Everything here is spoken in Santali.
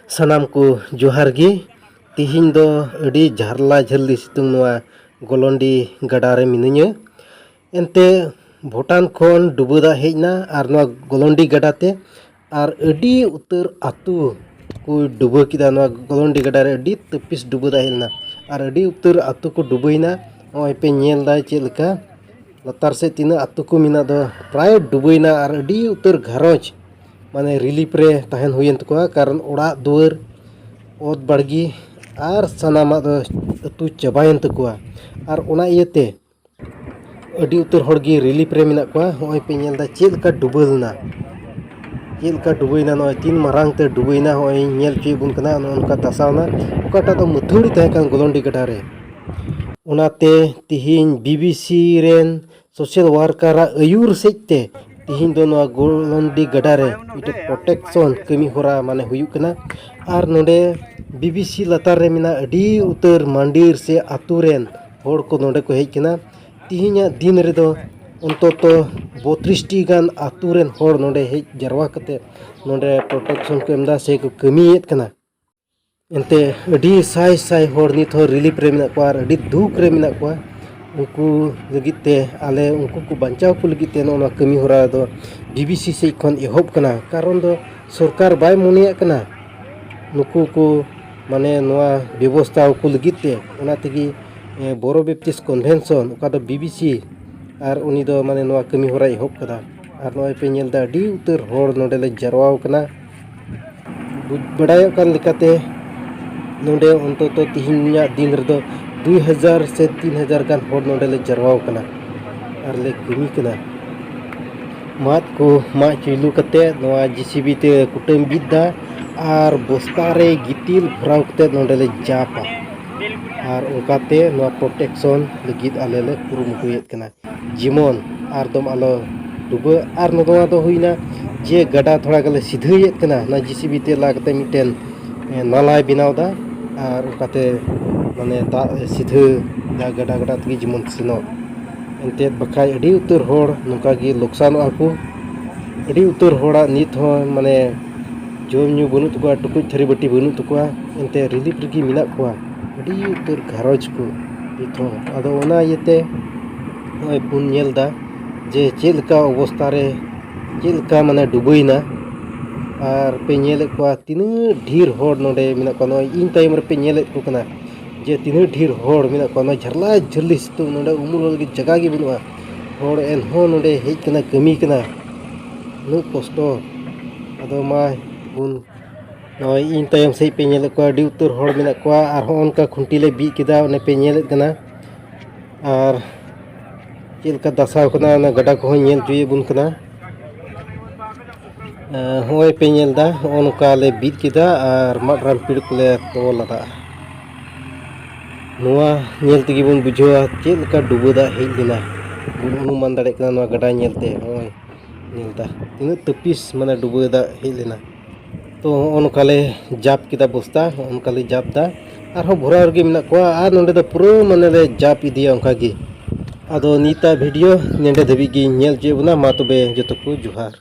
Sanam ko johar gi tihin do adi jarla jhalli situng noa Golondi gada re minanya ente Bhutan khon dubuda hejna ar noa Golondi gada te ar adi utar atu ko dubu kida noa Golondi gada re adi tepis dubuda helna ar adi utar atu ko dubuina oi pe nyel da ched leka latar se tina atu ko mina do pray dubuina ar adi utar gharoj mane relief re tahen huyen takoa karon orak duar od bargi ar sanama do atu chabayen takoa ar ona iyete adi utar horgi relief re mina koa oi pe nyel da ched leka dubulna ched leka dubuina no tin marang te dubuina oi nyel che bun kana onka tasawna okata do muthuri tahe kan Golondi gada re onate tihin BBC ren social worker ayur sete tihin do noa Golondi gada re ite protection kami hora mane huyuk kana ar nonde BBC latar re mina adi utar mandir se aturen hor ko nonde ko hej kana tihinya din redo ontoto 32 gan aturen hor nonde hej jarwa kate nonde protection ko emda se ko kamiet kana ente adi sai sai hor nit hor relief re mina kwa adi duk re mina kwa unku lagit te ale unku ku banchaw ku lagit te no kami hora do BBC se khon ehob kana karon do सरकार बाय मुनिया कना नुकु को माने नोआ व्यवस्था को लगित ते ओना तगी बोरो बैप्टिस्ट कन्वेंशन ओका दो BBC आर उनी दो माने नोआ कमी होरा एहोब कदा आर नोय पे नेल दा डी उतर होर नोडे ले जरवाव कना बडाय कान लिकाते नोडे उनको तो तिहिन्या दिन रदो 2000 से 3000 गान होर नोडे ले जरवाव कना आर ले कमी कना mat ko ma chilu kate noa JCB te kutem bidda ar bostare gitil brau kate nondele japa ar ongkate noa protection legit alele kurum kuyet kana jimon ar dom alo duba ar nodoa do huina je gada thoda gale sidhuyet kana na JCB te la kate miten nalai binaw da ar ongkate mane da sidhu da gada gada tgi jimon sino ente bakai adi utur hor nungka gi loksan aku adi utur hora nit ho mane jom nyu bunu tukwa tukuj thari bati bunu tukwa ente relief rigi minak kwa adi utur gharoj ko nit ho ado ona yete oi bun nyel da je chelka obostha re chelka mane dubuina ar pe nyel kwa tinu dhir hor node minak kwa no in time re pe nyel ko kana जे तीन ढेर होड़ मेना को झरला झरली सितु नोडे उमुल लगी जगह गी बनुआ होड़ एन हो नोडे हेज कना कमी कना नु कष्टो अदो मा बुन नय इन तायम से पे नेल को डी उतर होड़ मेना को आर हो उनका खुंटी ले बी किदा ने पे नेल कना आर चेलका दसाव कना ना गडा को नेल जुए बुन कना होय पे नेल दा उनका ले बी किदा आर माडराम पिड़ को ले तोलदा नोआ नेल तगी बन बुझवा चेल का डुबदा हेज लेना बुन अनुमान दाड़े कना नोआ गडा नेलते होय नेलदा तिना तपिस माने डुबदा हेज लेना तो ओनकाले जाप किदा बस्ता ओनकाले जाप दा आर हो भोरा रगे मिना को आ नोंडे द पुरो माने ले जाप इदिया ओंका गी आदो नीता वीडियो नेंडे धबी गी नेल जेबना मा तबे जतो को जुहार।